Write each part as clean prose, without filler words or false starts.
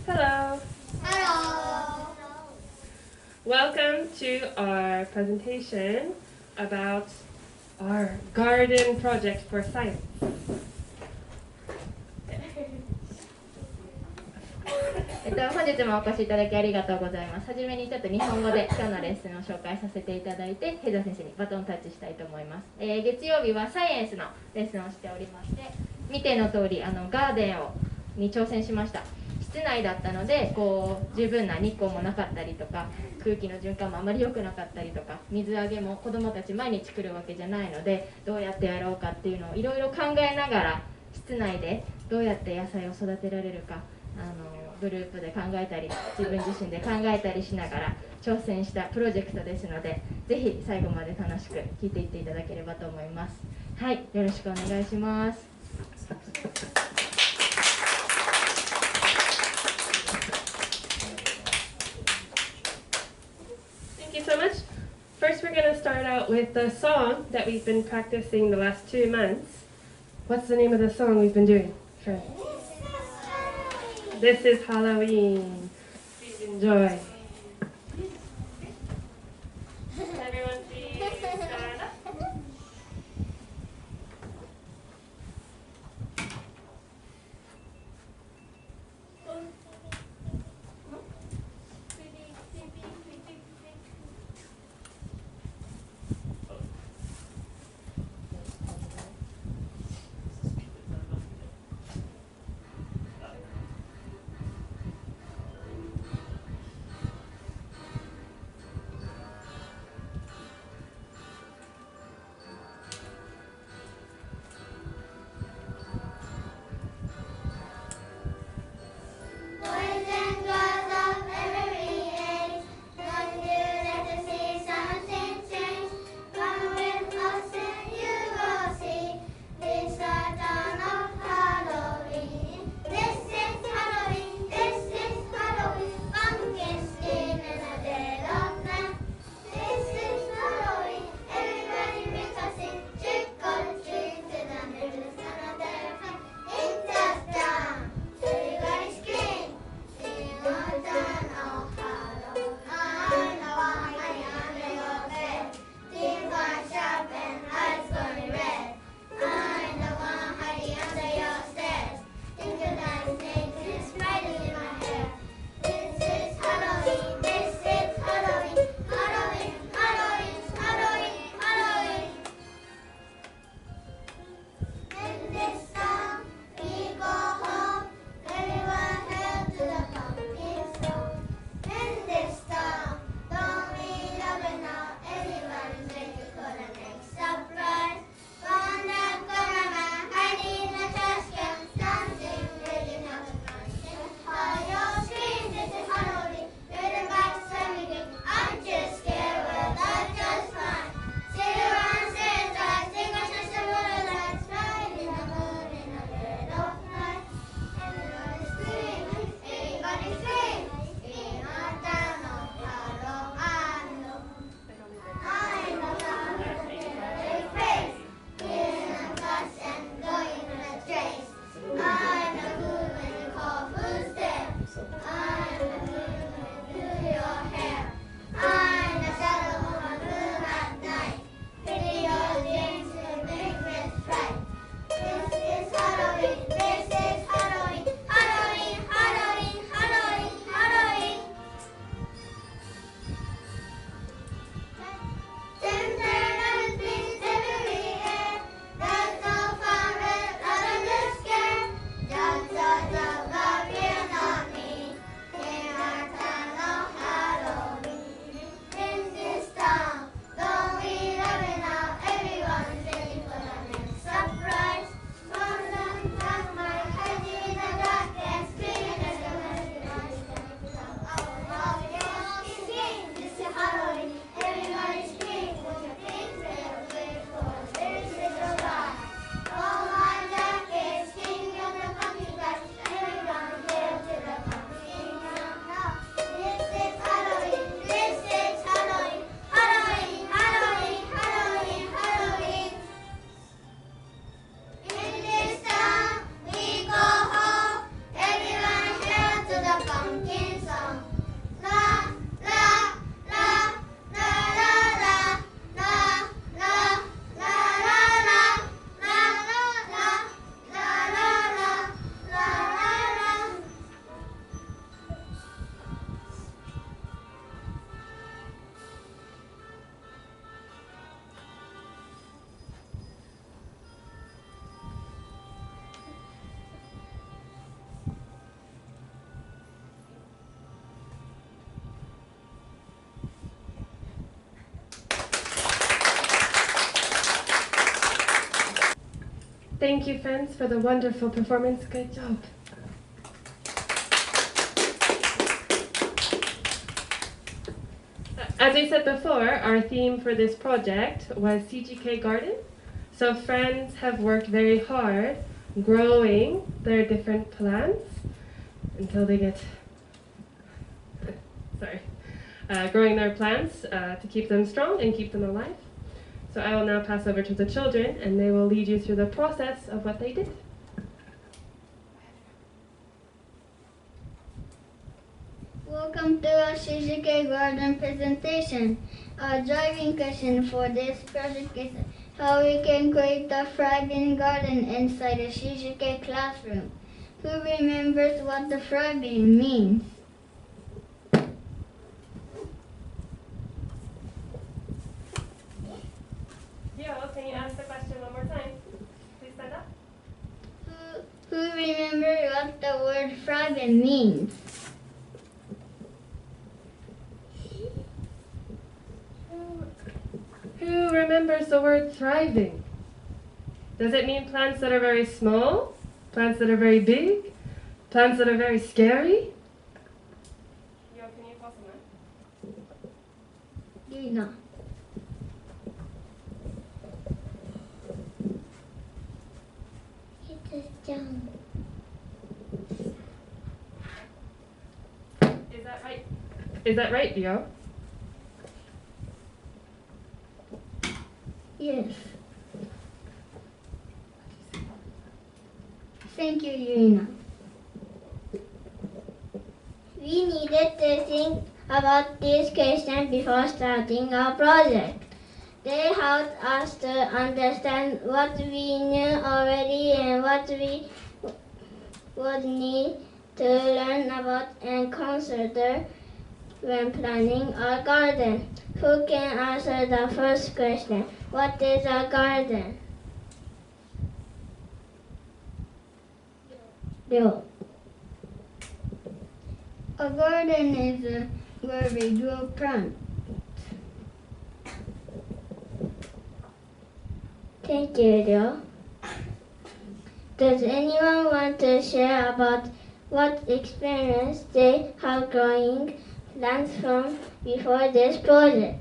Hello. Hello. Welcome to our presentation about our garden project for science. 本日もお越しいただきありがとうございます。はじめにちょっと日本語で今日のレッスンを紹介させていただいて、ヘザ先生にバトンタッチしたいと思います。月曜日はサイエンスのレッスンをしておりまして、見ての通りガーデンに挑戦しました。室内だったので十分な日光もなかったりとか、空気の循環もあまり良くなかったりとか、水あげも子どもたち毎日来るわけじゃないので、どうやってやろうかっていうのをいろいろ考えながら、室内でどうやって野菜を育てられるかグループで考えたり、自分自身で考えたりしながら挑戦したプロジェクトですので、ぜひ最後まで楽しく聞いていっていただければと思います。はい、よろしくお願いします。Thank you so much. First, we're going to start out with the song that we've been practicing the last 2 months. What's the name of the song we've been doing? Sure. This is Halloween. Please enjoy. Everyone please stand up. Thank you, friends, for the wonderful performance. Good job. As I said before, our theme for this project was CGK Garden. So friends have worked very hard growing their different plants until they get, growing their plants to keep them strong and keep them alive. So I will now pass over to the children and they will lead you through the process of what they did. Welcome to our CGK Garden presentation. Our driving question for this project is how we can create a thriving garden inside a CGK classroom. Who remembers what the thriving means? Can you ask the question one more time? Please stand up. Who remembers what the word thriving means? Who remembers the word thriving? Does it mean plants that are very small? Plants that are very big? Plants that are very scary? Can you pass them on? No. It is jump. Is that right? Is that right, Leo? Yes. Thank you, Yurina. We needed to think about these questions before starting our project. They helped us to understand what we knew already and what we would need to learn about and consider when planning our garden. Who can answer the first question? What is a garden? Leo. A garden is where we grow plants. Thank you, Leo. Does anyone want to share about what experience they have growing plants from before this project?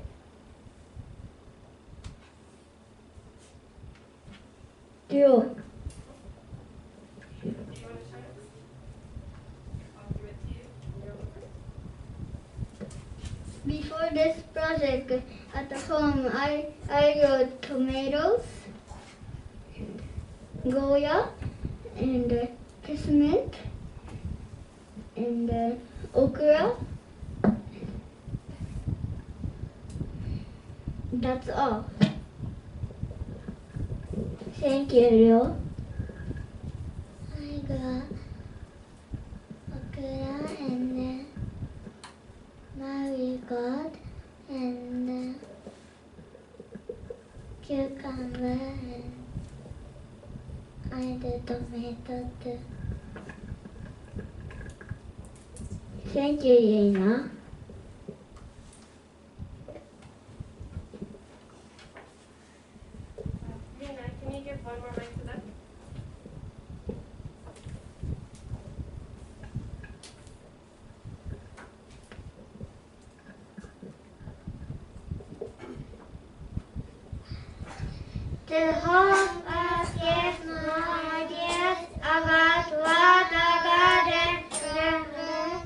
Leo. Before this project at home, I grew tomatoes, Goya, and peppermint, and okra. That's all. Thank you, Leo. I grew okra and marigold and cucumber and I did tomato too. Thank you, Yena. Can you give one more mic to them? To help us get more ideas about what a garden can look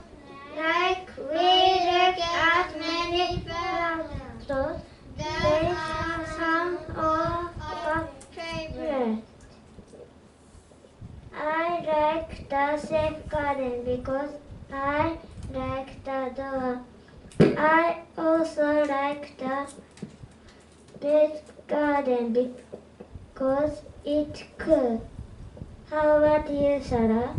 like, we look at many photos. These are some of our favorites. I like the safe garden because I like the door. I also like the big garden because it's cool. How about you, Sarah?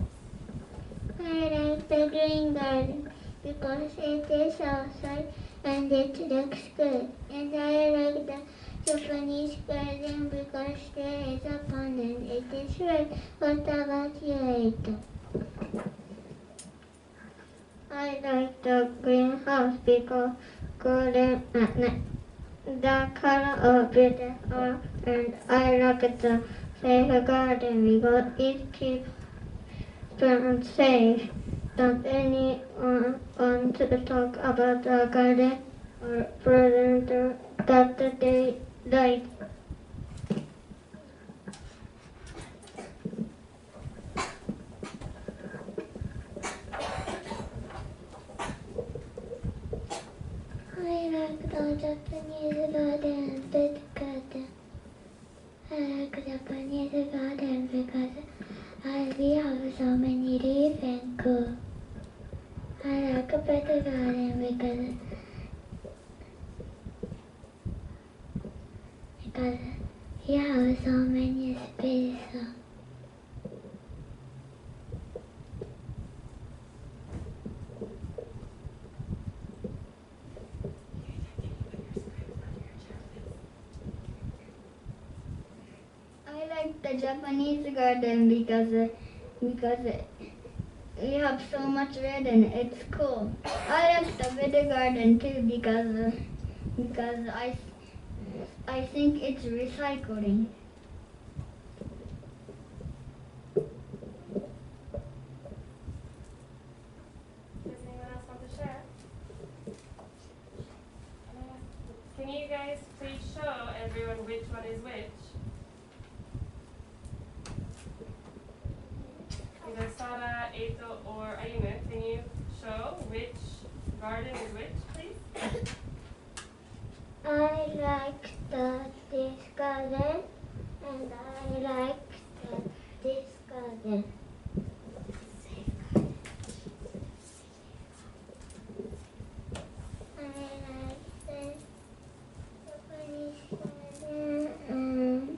I like the green garden because it is outside and it looks good. And I like the Japanese garden because there is a pond and it is red. What about you, Eito? I like the greenhouse because golden at night. The color of beautiful and I like the safe garden because it keeps plants safe. Does anyone want to talk about a garden or present that they like? I like the Japanese garden, pet garden. I like Japanese garden because we have so many leaves and cool. I like pet garden because we have so many space. I like the Japanese garden because we have so much red and it's cool. I like the pet garden too because I think it's recycling. Does anyone else want to share? Can you guys please show everyone which one is which? Either Sara, Eito, or Ayumu, can you show which garden is which, please? I like this garden and I like this garden. I like the Japanese garden and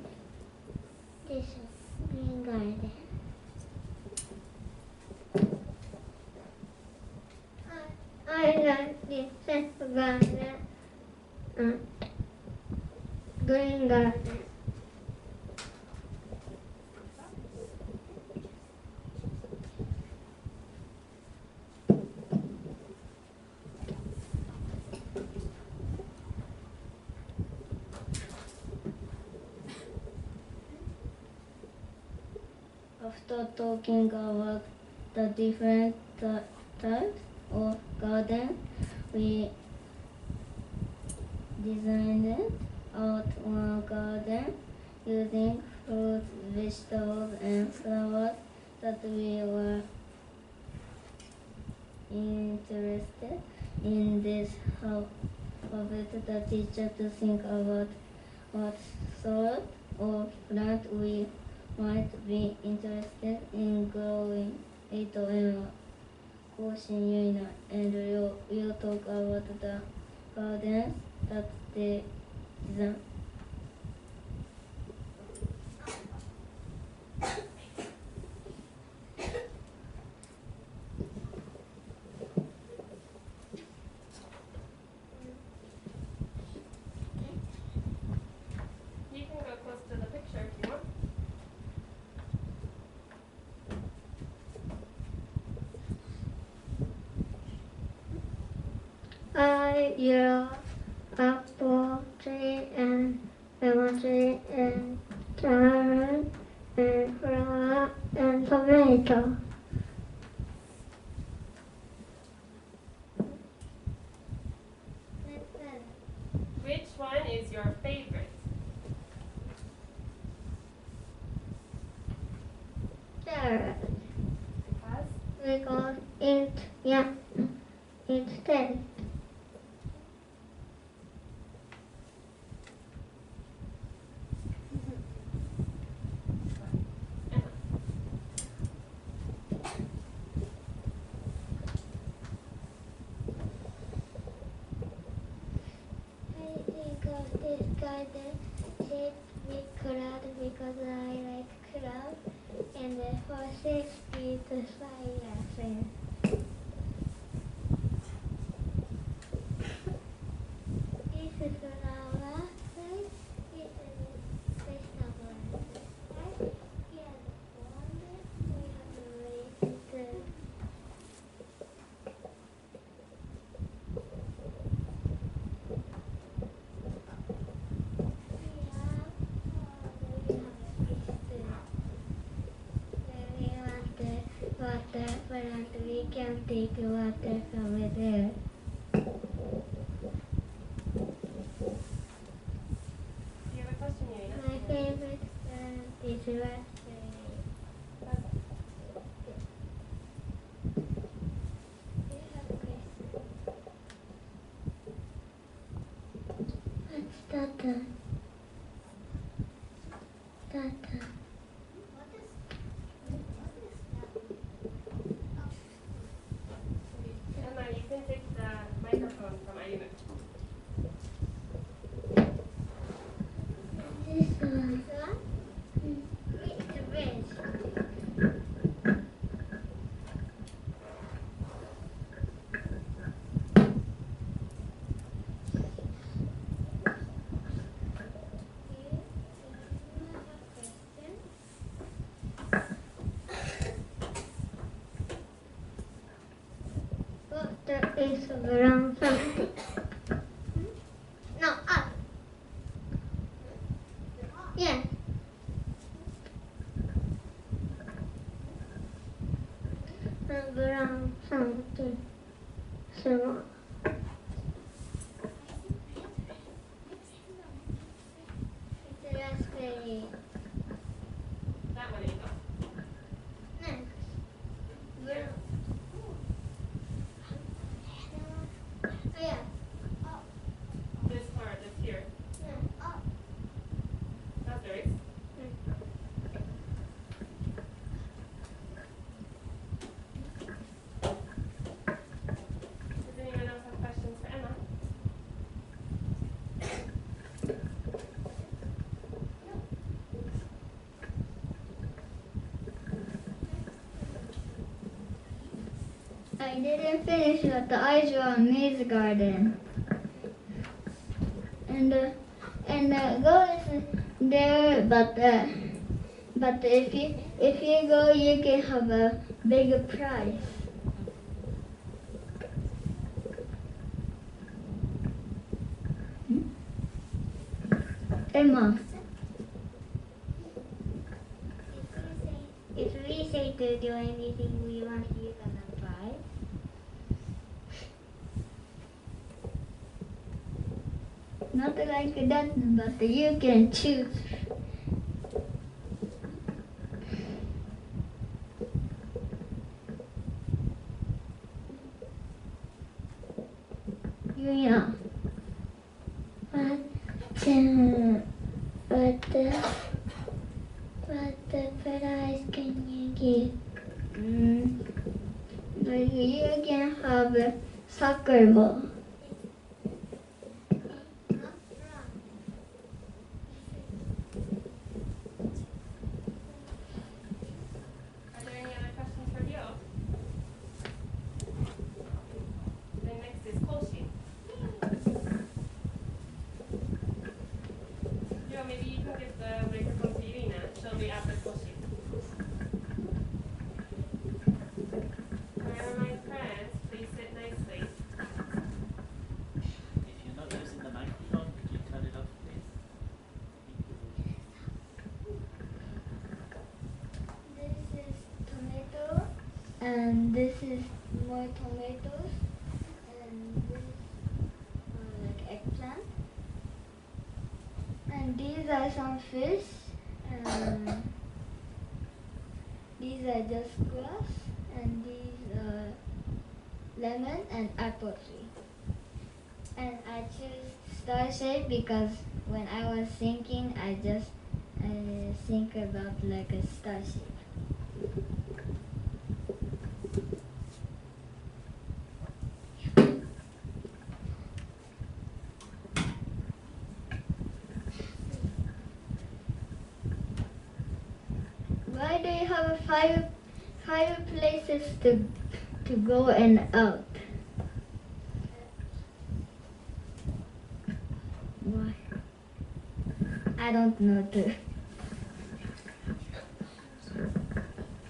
this green garden. I like this garden. Green garden. After talking about the different types of garden, we designed out one garden using fruits, vegetables, and flowers that we were interested in. This helped the teacher to think about what sort of plant we might be interested in growing. Eito and Koshin Yuina and Ryo will talk about the gardens that they design. You can go close to the picture if you want. I grow apple tree and lemon tree and carrot and flower and tomato. Which one is your favorite? Carrot Because because it's tasty. I think of this garden shaped with cloud because I like cloud and for 6 feet fire. This is flower, right? This is vegetable. Right? Here the pond, we have raised. We have fish too. plant, we can take water from there. Do you have a question, Irina? My favorite plant is raspberry. Do you have a question? What's that? Emma, you can take the microphone from Irina. This one. It's red. Water is around something. No, up. Yeah. Around something small. It's raspberry. That one, Eva. Next. Brown. Oh, yeah. This part, this here. Yeah. Raspberries. Does anyone else have questions for Emma? I didn't finish, but I draw a maze garden. And the goal is there, but if you go, you can have a big prize. Emma. If we say to do anything we want, you gonna buy. Not like that, but you can choose. Yeah. What price can you give? Like you can have a soccer ball. Are there any other questions for Leo? Then next is Kolshin. Leo, maybe you can give the microphone to Irina. She'll be after Kolshin. Wherever my friends, please sit nicely. If you're not using the microphone, could you turn it off, please? This is tomato, and this is more tomatoes, and this like eggplant, and these are some fish, and these are just grass, and these are lemon and apple tree. And I choose star shape because when I was thinking, I think about like a star shape. Why do you have five places to go and out? Why? I don't know too.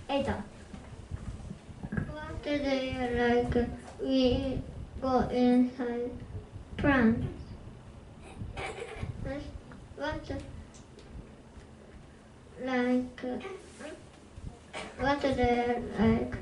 Eta. What do they like? We go inside plants. What like? What do they like?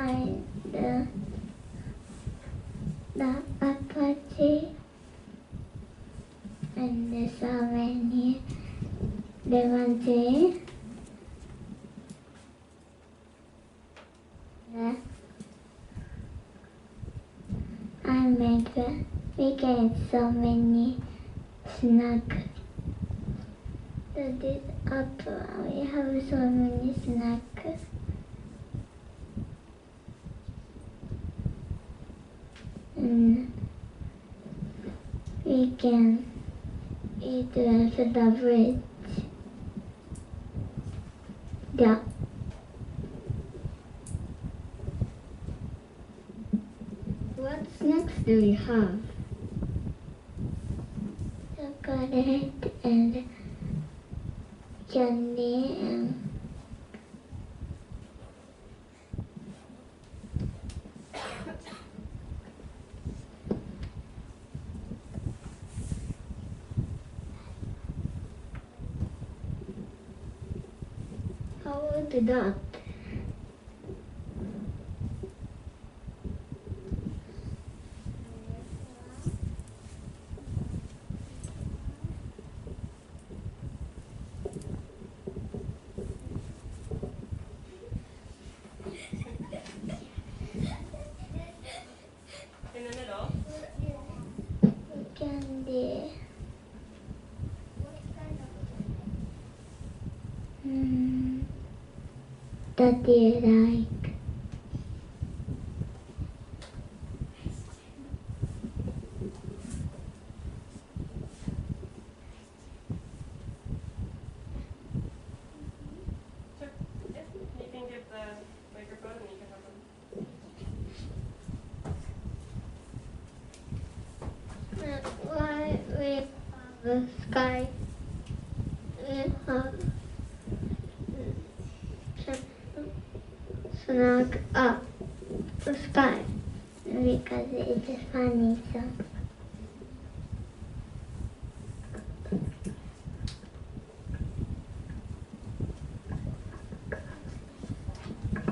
find the apple tree, and there's so many lemon trees. We get so many snacks. So this apple, we have so many snacks. And we can eat with the bridge. Yeah. What snacks do we have? Chocolate and candy and how about that? In the middle. Candy. That you like. Sure. Yes. You can give the microphone and you can have them. Why we have the sky? We have snug up the sky because it's funny. So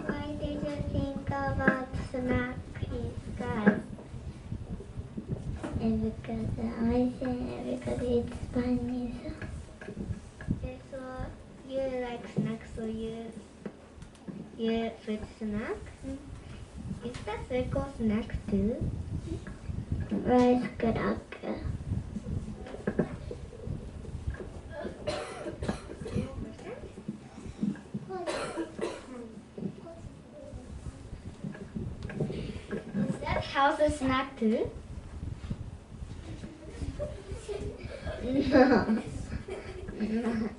why did you think about snack in sky? And because I say because it's funny. So you like snacks, so you put snack? Is that circle snack too? Rice cracker. Is that house a snack too? No. No.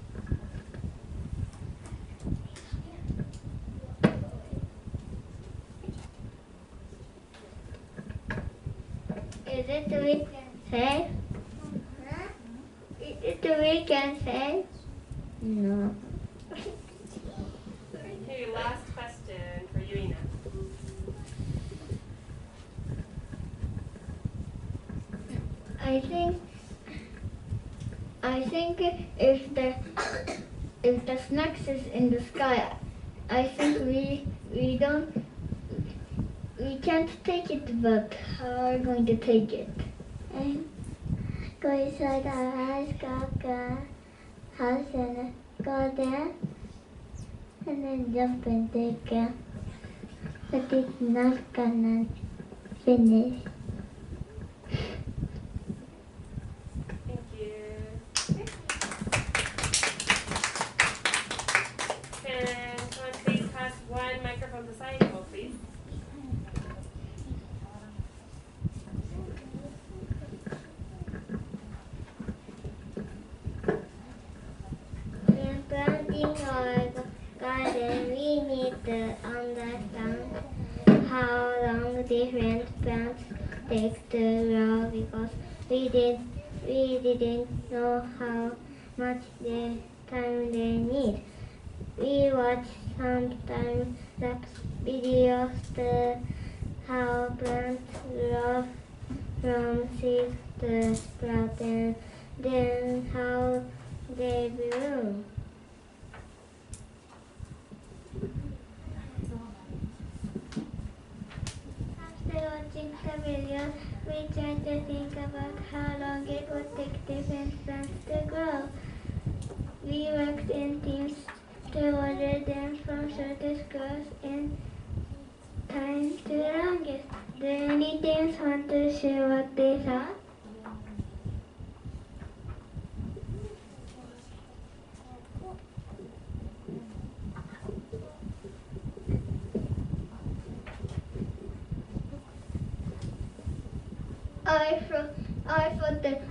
Is it we can say? Is it we can say? No. Okay, last question for you, Ina. I think if the snacks is in the sky, I think we can't take it, but how are we going to take it? Go inside our rice cracker house and go there and then jump and take it. But it's not gonna finish. Thank you. Can someone please pass one microphone to Saiko, please? When planting our garden, we need to understand how long different plants take to grow because we didn't know how much time they need. We watched sometimes videos to how plants grow from seeds to sprout and then how they bloom. watching the video, we tried to think about how long it would take different plants to grow. We worked in teams to order them from shortest growth in time to longest. Do any teams want to share what they thought? I thought that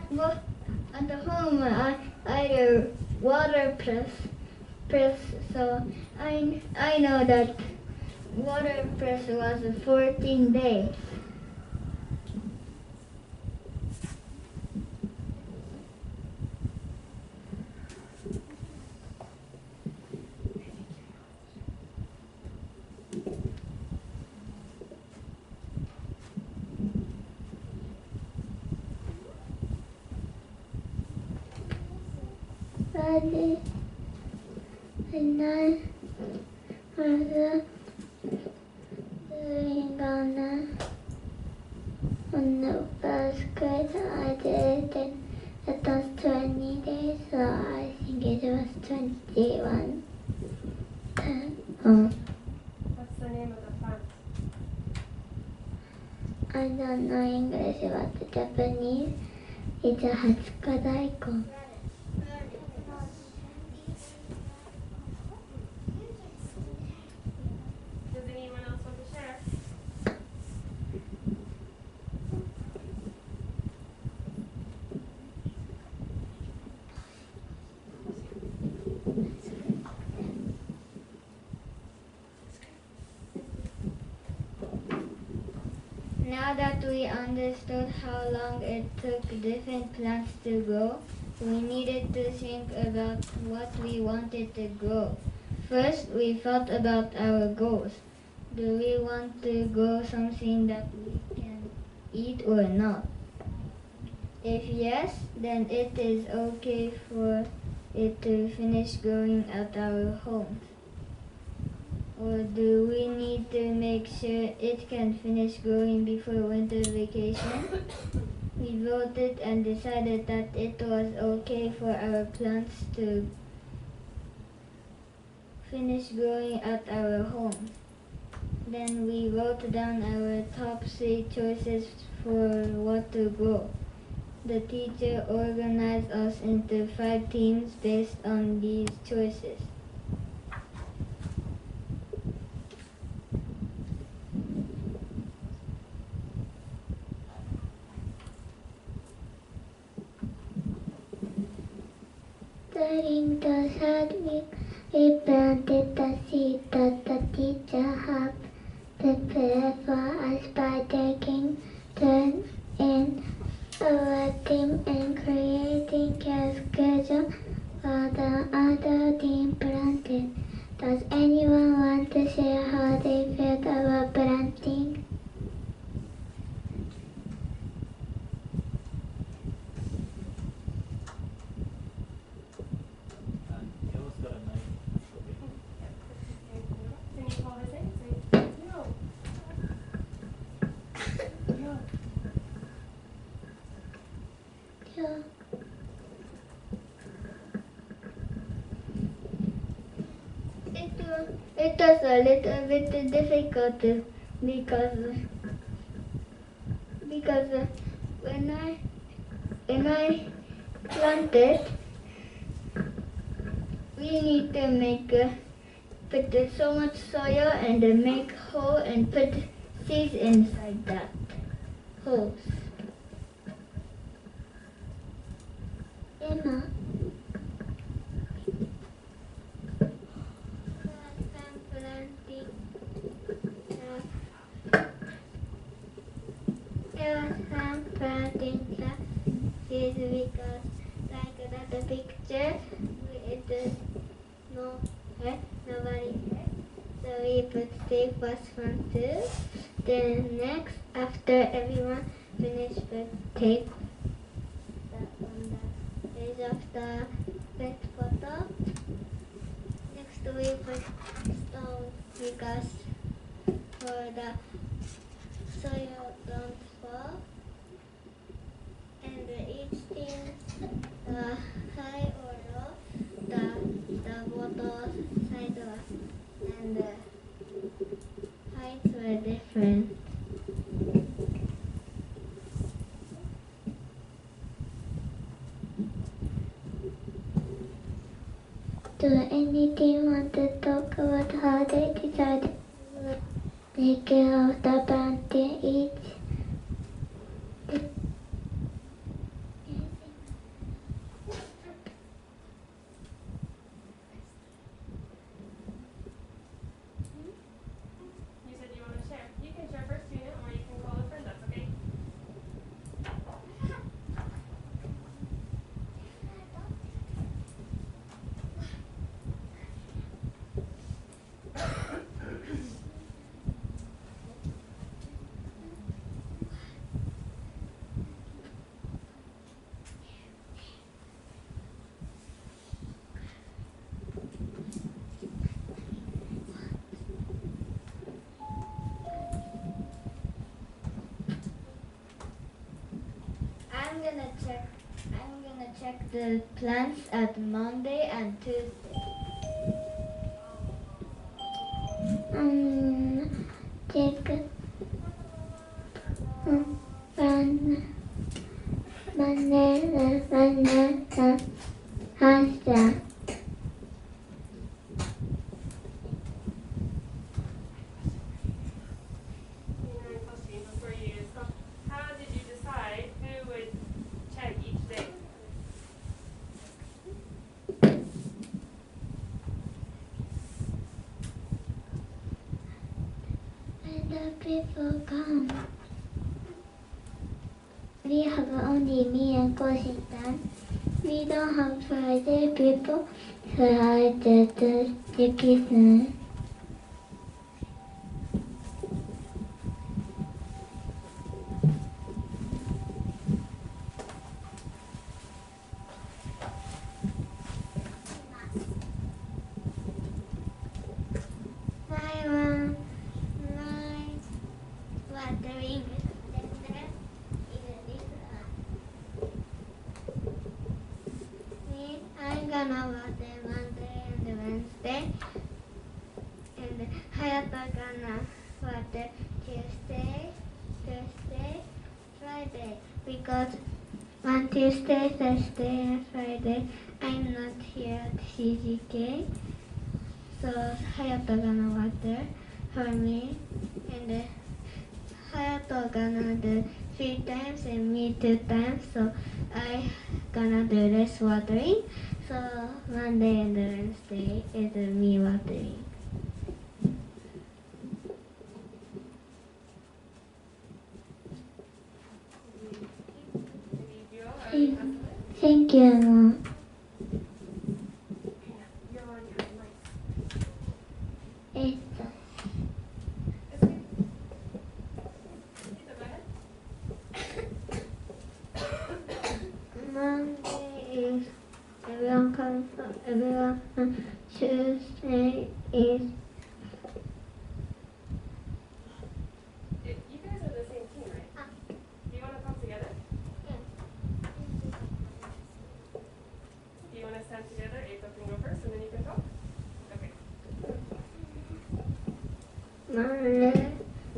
at the home I had water press, so I know that water press was 14 days. And I was doing on the first grade. I did it. It was 20 days, so I think it was 21. What's the name of the plant? I don't know English, but Japanese. It's a Hatsuka daikon. Does anyone else want to share? Now that we understood how long it took different plants to grow, we needed to think about what we wanted to grow. First, we thought about our goals. Do we want to grow something that we can eat or not? If yes, then it is okay for it to finish growing at our homes. Or do we need to make sure it can finish growing before winter vacation? We voted and decided that it was okay for our plants to finish growing at our home. Then we wrote down our top 3 choices for what to grow. The teacher organized us into 5 teams based on these choices. During the 3rd week, we planted the seed that the teacher had prepared for us by taking turns in our team and creating a schedule while the other team planted. Does anyone want to share how they felt about planting? It was got a knife. Can you call his name? Say, no. No. Yeah. It was a little bit difficult because when I planted, we need to put so much soil and make hole and put seeds inside that holes. Emma. Planting the seeds because like that picture it is nobody had. So we put tape first one too. Then next after everyone finished with tape on the edge of the pet photo. Next we put stones because for the so you don't fall. And each team, the high or low, the bottom side and the heights were different. Does any team want to talk about how they decided to take care of the planting each? You said you want to share. You can share first, Tina, or you can call a friend. That's okay. I'm gonna check the plants at Monday and Tuesday. Check Monday. Question before you. So, how did you decide who would check each day? When the people come, we have only me and Koshitan. We don't have Friday people, so I did the chicken. Watering. I'm gonna water Monday and Wednesday, and Hayato gonna water Tuesday, Thursday, Friday, because on Tuesday, Thursday, and Friday I'm not here at CGK, so Hayato gonna water for me, and Hayato gonna do 3 times and me 2 times, so I gonna do less watering. So Monday and Wednesday is me watering. Thank you, Mom. Monday is everyone comes. Everyone. Tuesday is. You guys are the same team, right? Do you want to come together? Do you want to stand together? Eiko can go first, and then you can talk. Okay. Monday,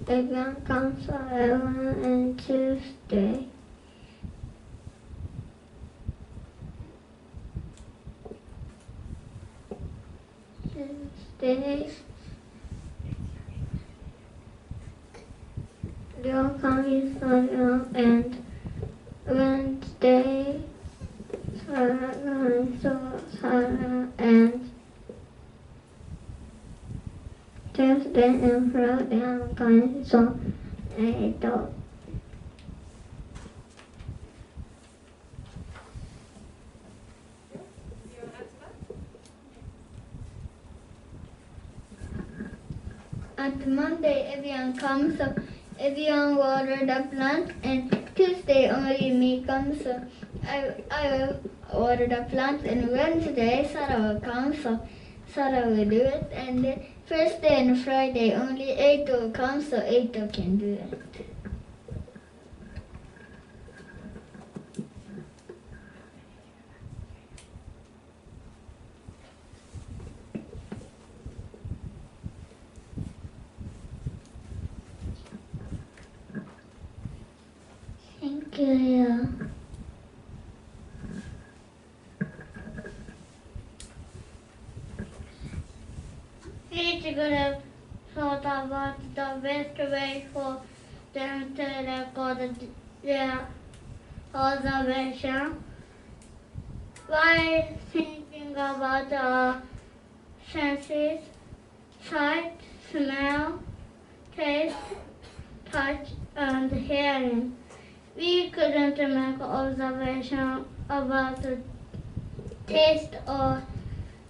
everyone comes for everyone, and Tuesday. Tuesday, everyone comes for everyone, and Wednesday, Sarah and Thursday and Friday I'm going so At Monday everyone comes, so everyone water the plant, and Tuesday only me comes, so I will water the plant, and Wednesday Sarah will come, so Sarah will do it, and Thursday and Friday only Eito will come, so Eito can do it. you. Each group thought about the best way for them to record their observation. While thinking about our senses, sight, smell, taste, touch, and hearing, we couldn't make observation about taste or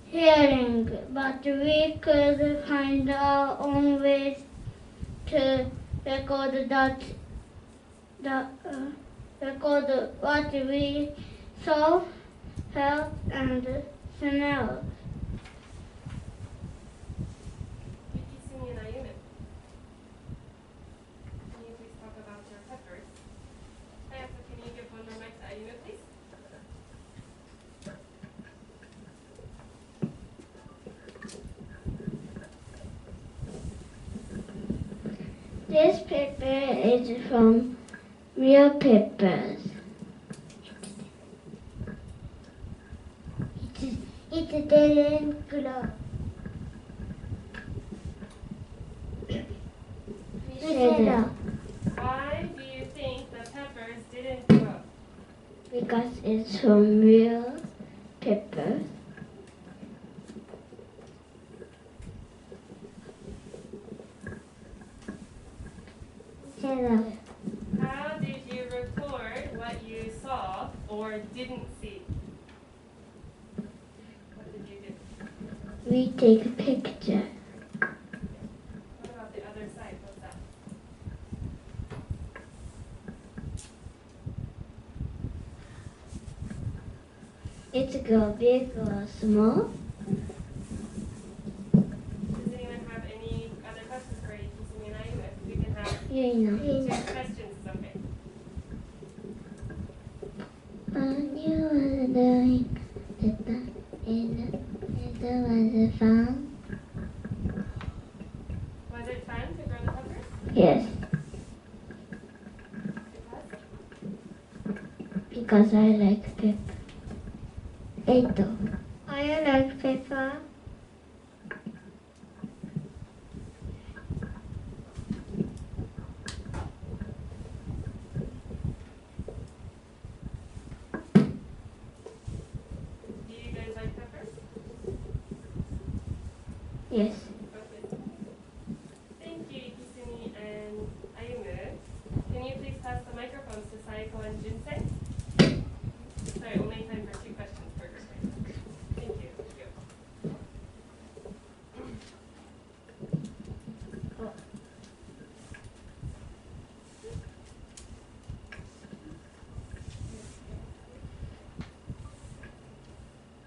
hearing, but we could find our own ways to record record what we saw, felt, and smelled. Can you please talk about your peppers? Can you give one more mic to Ayumu, please? This paper is from real peppers. It didn't grow. Why do you think the peppers didn't grow? Because it's from real peppers. How did you record what you saw or didn't see? What did you do? We take a picture. What about the other side? What's that? It's go big or small. Does anyone have any other questions for you? Kisumi and Ayumu? We can have two questions, is okay. When you were doing it was fun. Was it fun to grow the peppers? Yes, Because? because I like pepper. I like pepper. Do you guys like peppers? Yes. Okay. Thank you, Kisumi and Ayumu. Can you please pass the microphones to Saiko and Jinsei? Sorry, only time for 2 questions per group. Thank you.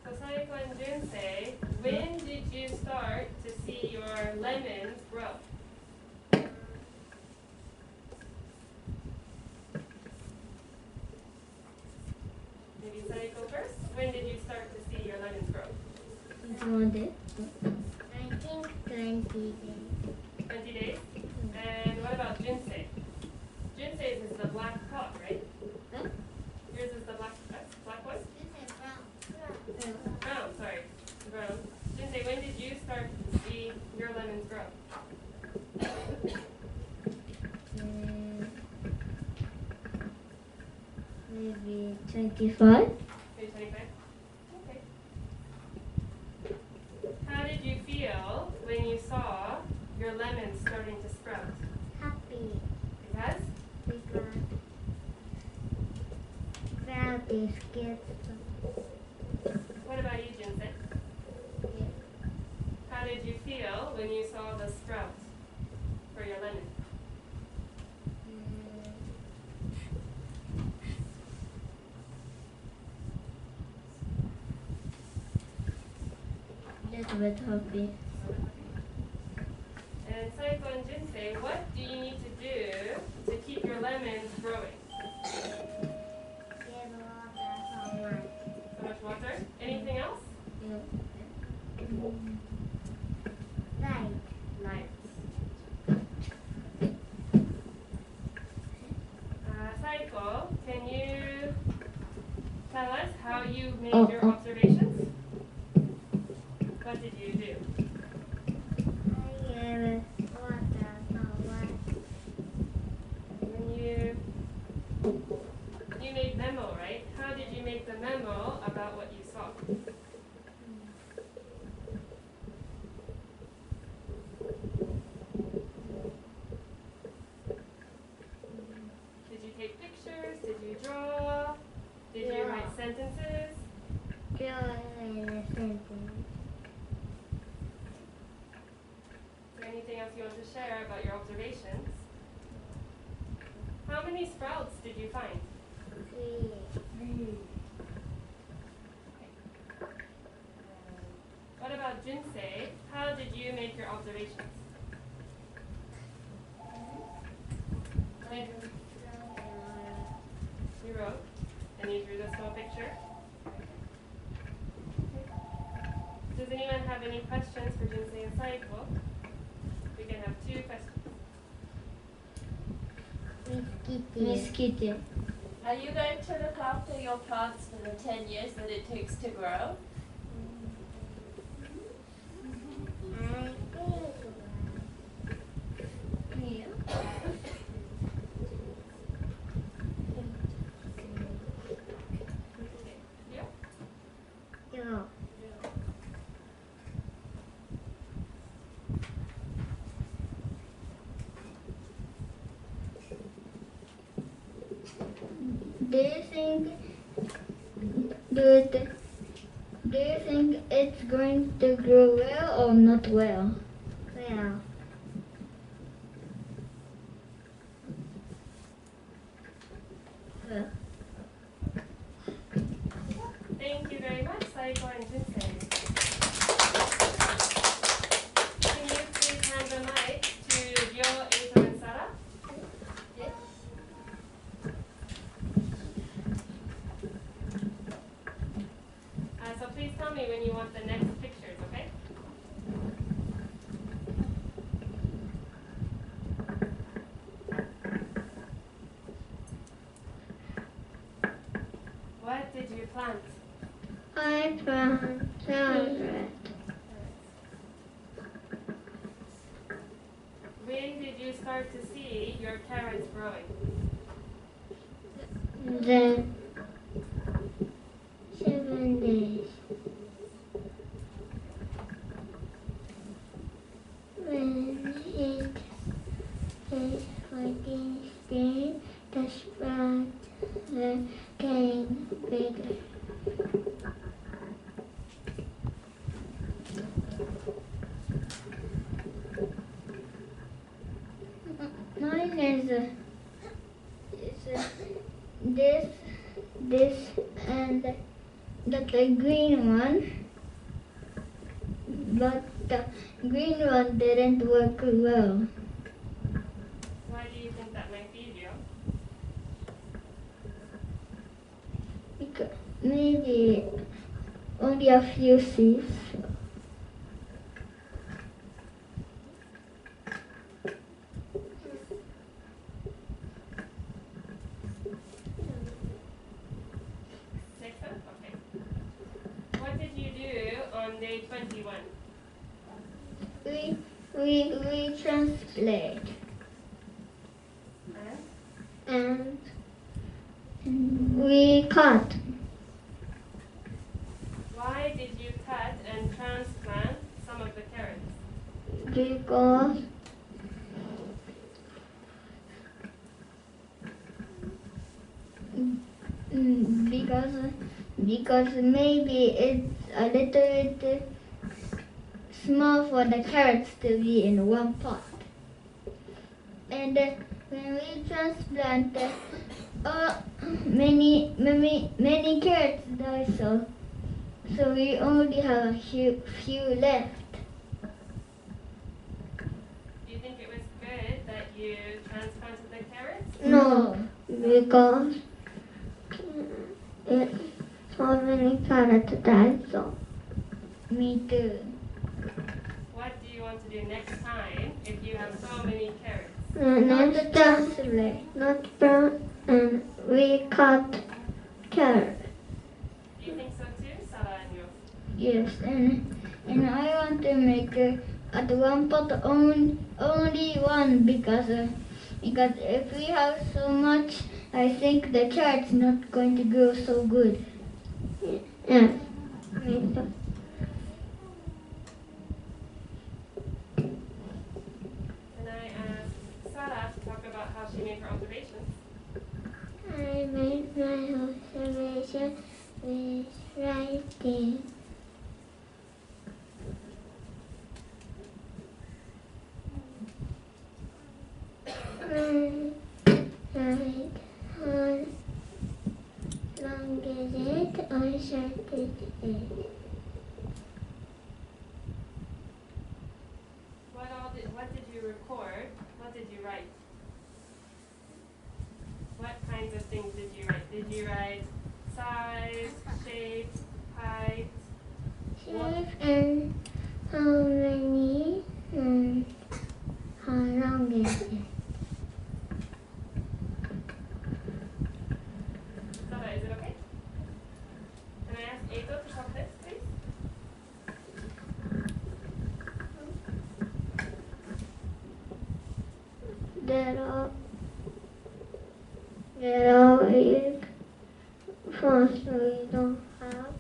So Saiko and Jinsei, when did you start to see your lemons grow? Maybe Saiko first. When did you start to see your lemons grow? I think 20 days. 20 days? And what about Jinsei? Jinsei's is the black pot, right? Huh? Yours is the black one? Brown, sorry. Brown. Jinsei, when did you start to see your lemons grow? Maybe 25. Maybe 25? Okay. How did you feel when you saw your lemons starting to sprout? Happy Because? because that is good. What about you, Jinsei? How did you feel when you saw the sprouts for your lemons? Little bit happy. And Saiko and Jinsei, what do you need to do to keep your lemons growing? Give water so much. So much water? Anything else? Light. Lights. Saiko, can anything else you want to share about your observations? How many sprouts did you find? 3. What about Jinsei? How did you make your observations? You wrote, and you drew the small picture. Does anyone have any questions for Jinsei and Saiko? We can have 2 questions. Miss Kitty. Are you going to look after your plants for the 10 years that it takes to grow? Do you think it's going to grow well or not well? Well. Thank you very much, Saiko and Jinsei. Can you please hand the mic to Ryo, Eito, and Sara? So please tell me when you want the next pictures, okay? What did you plant? I plant carrot. When did you start to see your carrots growing? Then 7 days. When it is 14 days, the sprout getting bigger. Mine is this and the green one, but the green one didn't work well. Why do you think that might be, Ryo? Because maybe only a few seeds. Next one? Okay. What did you do on day 21? We translate And and we cut. why did you cut and transplant some of the carrots? Because because maybe it's a little bit small for the carrots to be in one pot. And when we transplant, many carrots die, so we only have a few left. Do you think it was good that you transplanted the carrots? No, because so many carrots died, so. Me too. What do you want to do next time if you have so many carrots? Next time, not brown, and we cut carrot. Do you think so too, Sara and Ryo? Yes, and I want to make at one pot only one because if we have so much, I think the carrot's not going to grow so good. Yeah. Can I ask Sara to talk about how she made her observations? I made my observation with writing. presented it. What did you record? What did you write? What kinds of things did you write? Did you write size, shape, height? Shape and how many and how long is it? Sara, is it okay? Can I ask Eito to help this, please? There are big farms we don't have,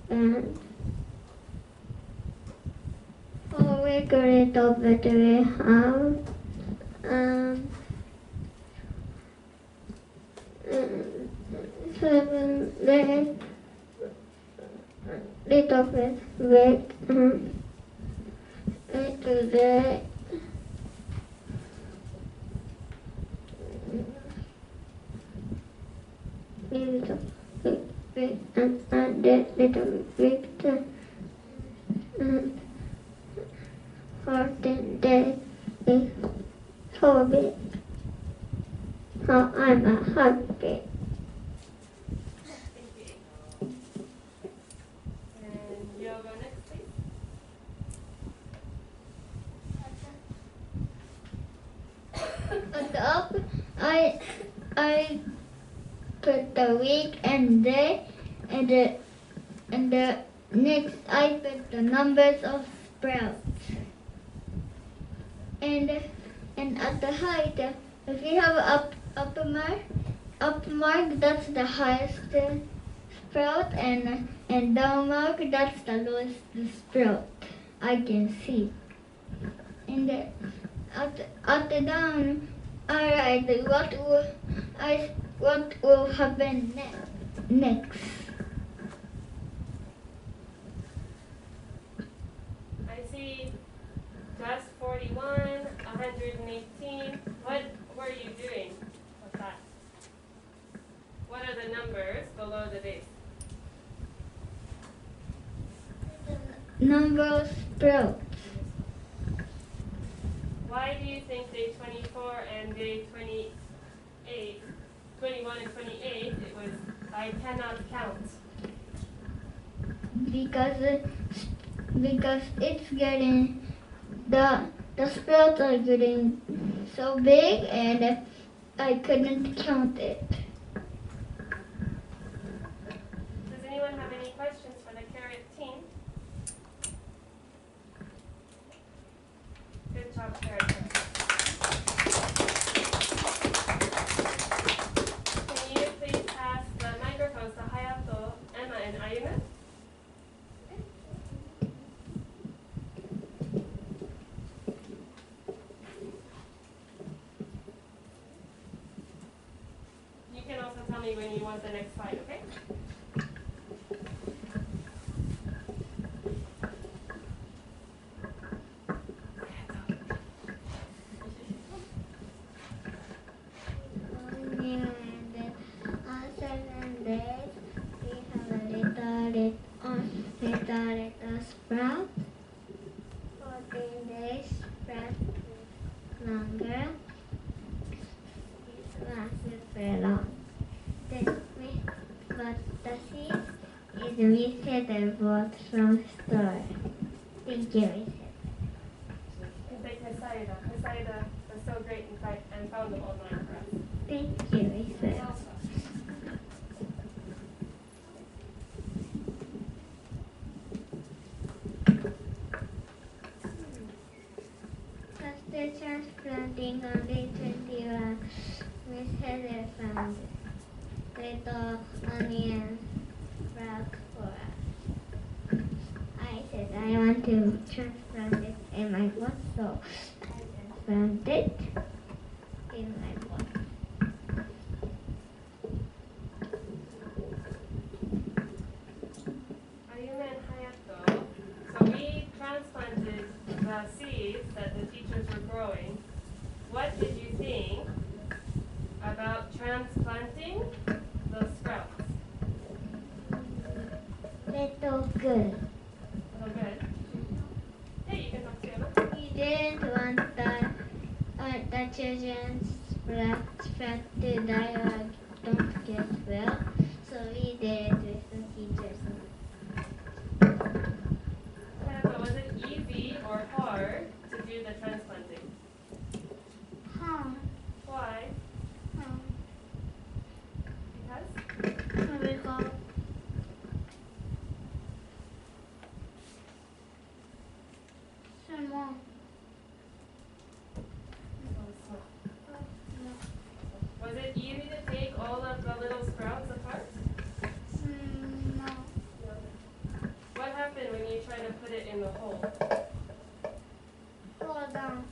and how big little bit we have, and 7 days little bit big, and 8 days. Little big and that little big and 14 days is so big. How I'm happy. Thank you. And you'll go next, please. At the up, I put the week and day, and the next I put the numbers of sprouts. And at the height, if you have up mark, that's the highest sprout, and down mark, that's the lowest sprout I can see. And at the down, I write what will happen next. I see just 41, 118. What were you doing with that? What are the numbers below the base? Number of sprouts. Why do you think day 24 and day 28, 21 and 28, it was I cannot count? Because it's getting the sprouts are getting so big, and I couldn't count it. Does anyone have any questions for the carrot team? Good job, carrot team. Can you please pass the microphones to Hayato, Emma, and Ayumu? You can also tell me when you want the next slide, okay? Little sprout. 14 days sprout longer. This one super long. But the seeds is we said I bought from store. Thank you, we said. You say Kesaida. Kesaida was so great and found them online for us. Thank you, we said. After transplanting on day 21, Miss Heather found little onion sprout for us. I said I want to transplant it in my pot, so I transplanted it in my pot. Ayumu and Hayato, so we transplanted the seeds that the teachers were growing. What did you think about transplanting the sprouts? Good. A little good. Hey, you can talk to Emma. We didn't want the children's fat to die or don't get well, so we did it with the teachers. Yeah, but was it easy or hard to do the transplanting? Why? Because? Because small. Was it easy to take all of the little sprouts apart? No. What happened when you tried to put it in the hole? Fall down.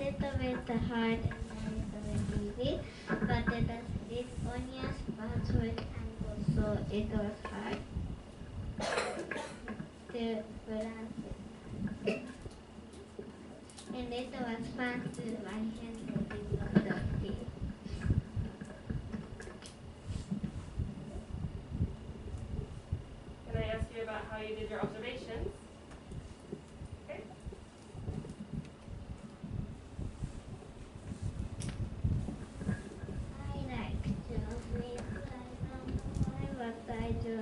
It was a little bit hard and a little bit easy, but it onions was with angle, so it was hard to plant it. And it was fun to my hand to do the field. Can I ask you about how you did your observations? Okay. I like to read. I don't know why, but I do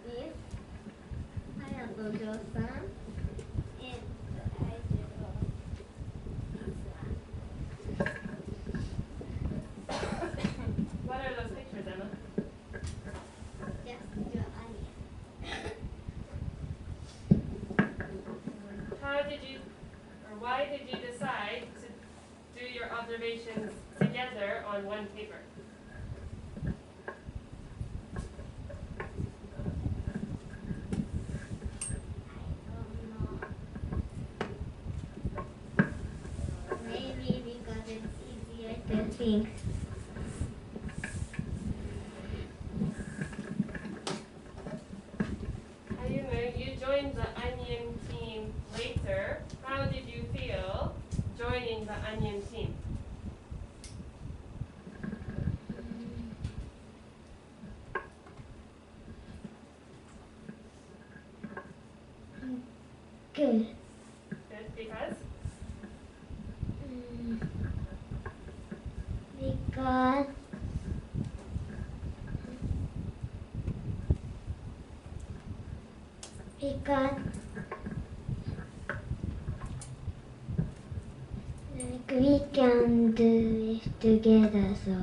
this. I have to draw some, and I draw this one. What are those pictures, Emma? Just draw onion. How did you, or why did you decide to do your observations together on one paper? Maybe because it's easier to think. You joined the onion team later. How did you feel joining the onion team? Good. Good, because? Because we can do it together, so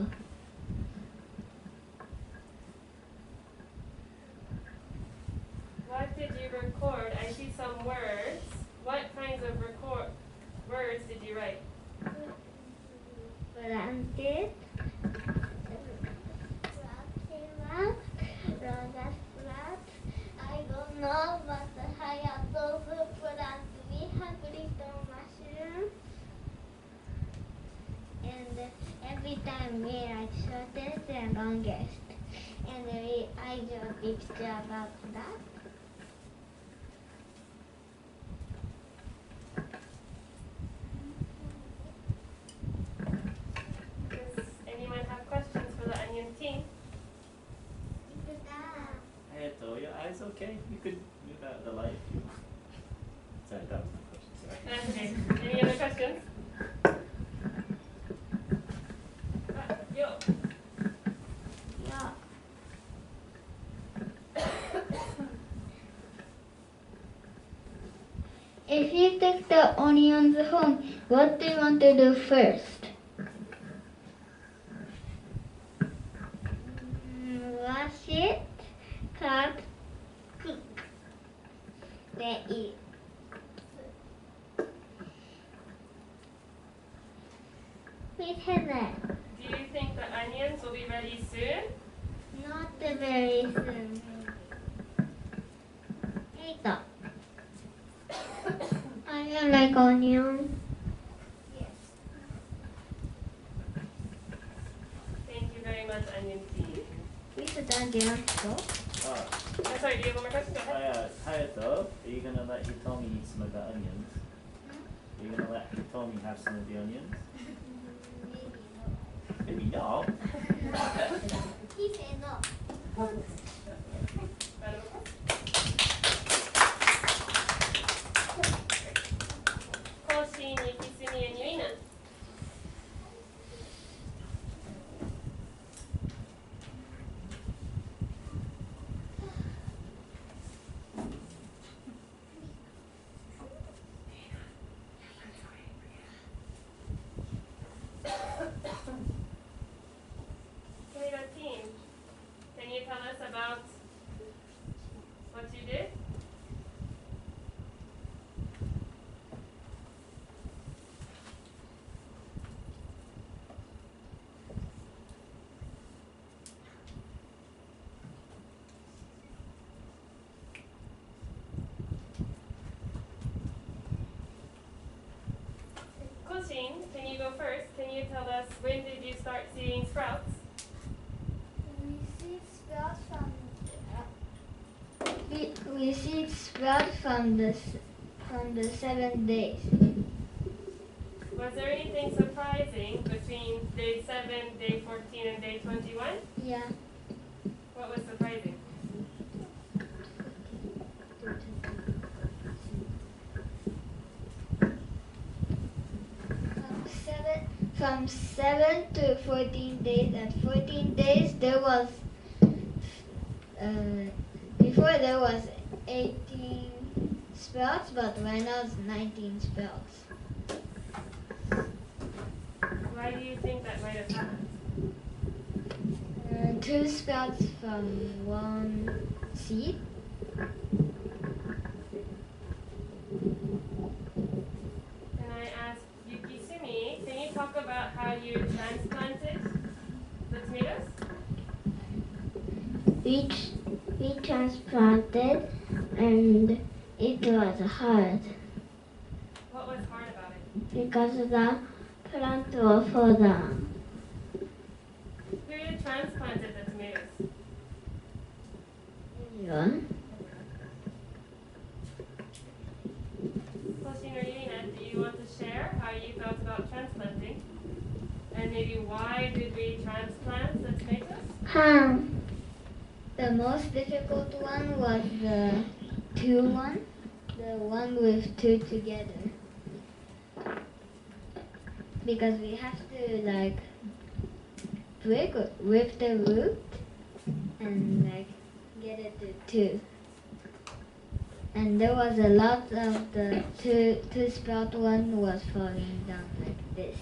What did you record? I see some words. What kinds of words did you write? planted, I don't know, but I have those plants. We have little mushrooms, and every time we write shortest and longest, and I draw a picture about that. Does anyone have questions for the onion team? Your eyes okay? You could move out of the light if you want. Sorry, that was my question. Sorry. Okay. Any other questions? Yo. Yeah. If you take the onions home, what do you want to do first? Wash it, cut, cook, then eat. Wait, Heather. Do you think the onions will be ready soon? Not very soon. Later. I don't like onion. Yes. Thank you very much, onion team. We should again. Oh, I'm sorry, do you have one more question? Go ahead. Hayato, are you going to let you tell me some of the onions? Are you going to let Tommy have some of the onions? Maybe not. He said no. 更新にきすみえにゅいな。Tomato team, can you tell us about what you did? Koshin, can you go first? Can you tell us when did you start seeing sprouts? We see sprouts from the 7 days. Was there anything surprising between day 7, day 14, and day 21? Yeah. What was surprising? From 7 to 14 days. At 14 days there was before there was 18 sprouts, but right now it's 19 sprouts. Why do you think that might have happened? 2 sprouts from 1 seed. And I asked Yukisumi, can you talk about how you transplanted the tomatoes? We transplanted and it was hard What was hard about it? because the plant will fall down. Who transplanted the tomatoes? Everyone. Koshin or Yuna, do you want to share how you felt about transplanting? And maybe why did we transplant the tomatoes? The most difficult one was the 2 one, the one with 2 together. Because we have to like rip the root and like get it to 2. And there was a lot of the two sprout one was falling down like this.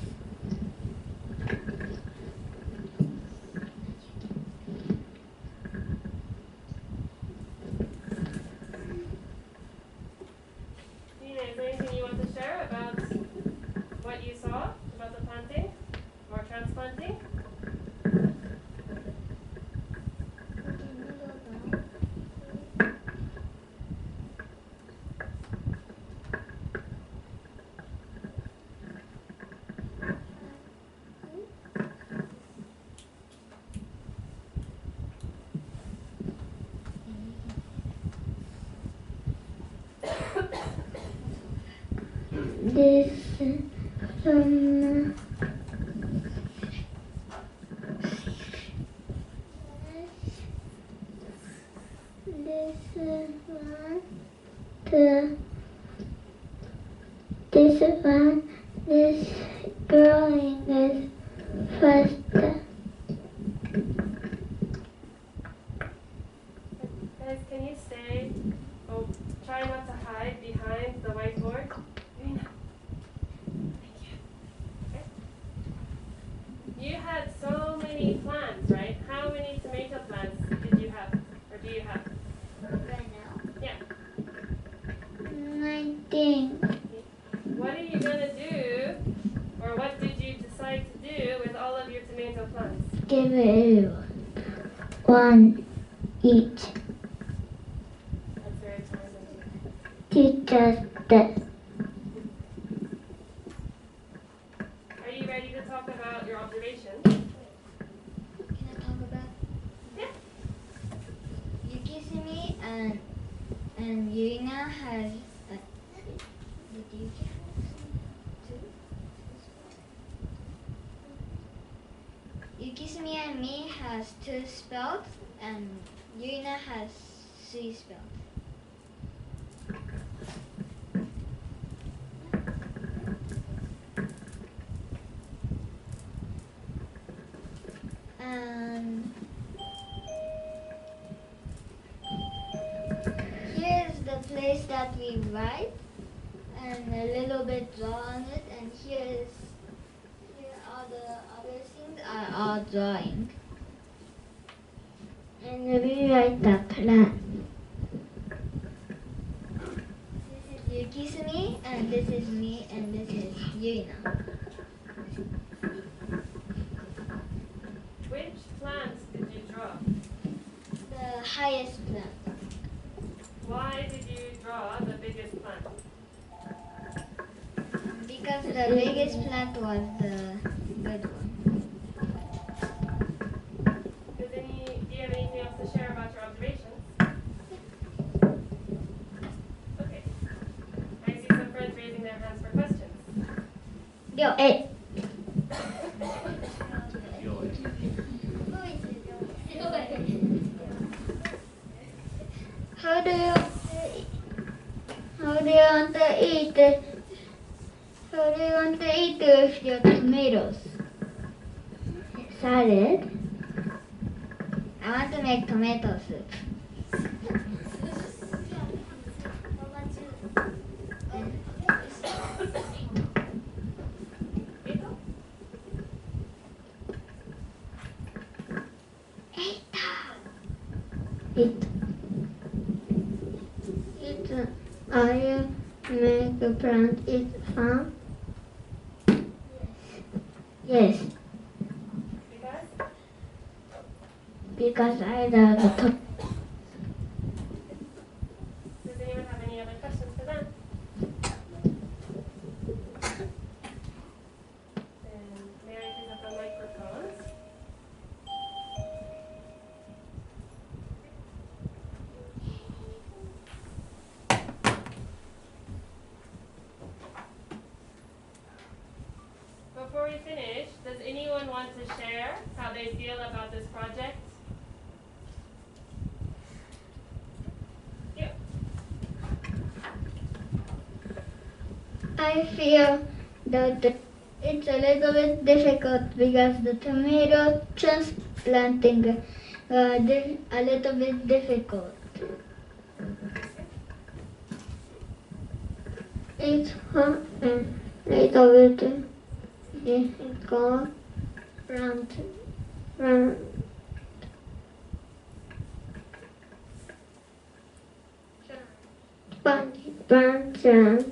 Yuna, is there anything you want to share about what you saw about the planting or transplanting? This from this growing is faster. Guys, can you stay? Oh, try not to hide behind the whiteboard. Yuna. Thank you. Okay. You had so many plants, right? How many tomato plants did you have? Or do you have? Right now. Yeah. 19. What are you going to do, or what did you decide to do with all of your tomato plants? Give it one each. That's very kind of you. Teach us that. Are you ready to talk about your observations? Can I talk about? Yeah. Yukisumi and Yurina has. Did you? has 2 spells and Yuina has 3 spells. And here's the place that we write and a little bit draw on it, and here are the other things are all drawing. And we write the plan. This is Yukisumi, and this is me, and this is Yuina. Which plants did you draw? The highest plant. Why did you draw the biggest plant? Because the biggest plant was the good one. Do you have anything else to share about your observations? Okay. I see some friends raising their hands for questions. How do you want to eat it? How do you want to eat with your tomatoes? Salad. I want to make tomato soup. Are you make a plant eat farm? Yes. Because? Because I love the top. Does anyone have any other questions for them? And may I pick up the microphones? Before we finish, does anyone want to share how they feel about this project? Yeah. I feel that it's a little bit difficult because the tomato transplanting a little bit difficult. It's hard and little bit difficult from branches.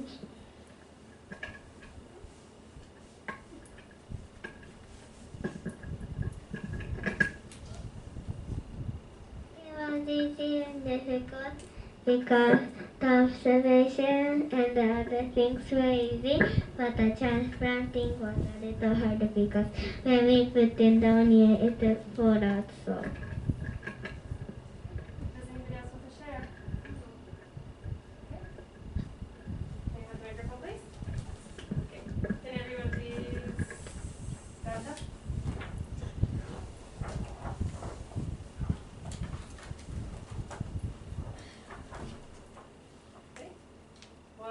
It was easy and difficult because the observation and the other things were easy, but the transplanting was a little hard because when we put in the onion, it would fall out so. Does anybody else want to share? Okay. Can I have the microphone, please? Okay. Can everyone please stand up? Okay. 1,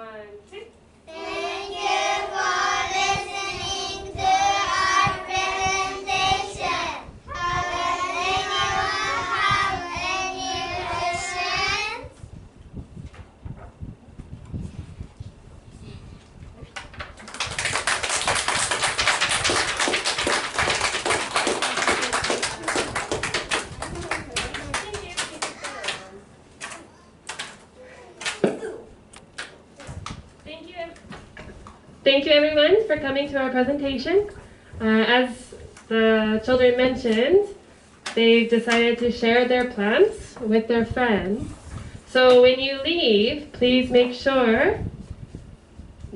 2. Thank you for listening to our presentation. Does anyone have any questions? Thank you everyone for coming to our presentation. As the children mentioned, they've decided to share their plants with their friends. So when you leave, please make sure,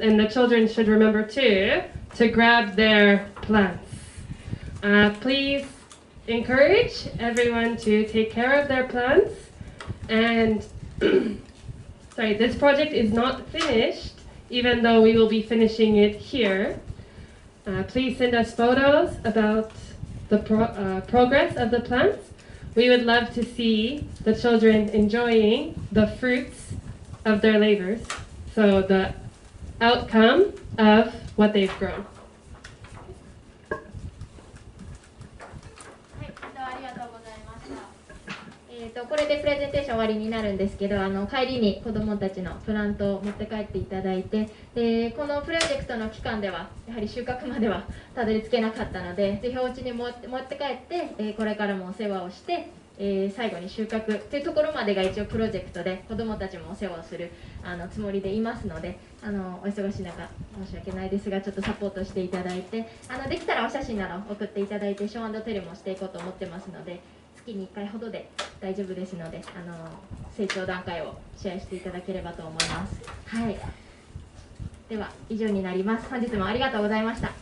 and the children should remember too, to grab their plants. Please encourage everyone to take care of their plants. And sorry, this project is not finished, even though we will be finishing it here. Please send us photos about the progress of the plants. We would love to see the children enjoying the fruits of their labors, so the outcome of what they've grown. ありがとうございました。これでプレゼンテーション終わりになるんですけど、帰りに子どもたちのプラントを持って帰っていただいて、このプロジェクトの期間ではやはり収穫まではたどり着けなかったので、ぜひお家に持って帰って、これからもお世話をして、最後に収穫というところまでが一応プロジェクトで子どもたちもお世話をするつもりでいますので、お忙しい中申し訳ないですがちょっとサポートしていただいて、できたらお写真など送っていただいてショー&テレもしていこうと思ってますので、月に1回ほどで大丈夫ですので、成長段階をシェアしていただければと思います。はい、では以上になります。本日もありがとうございました。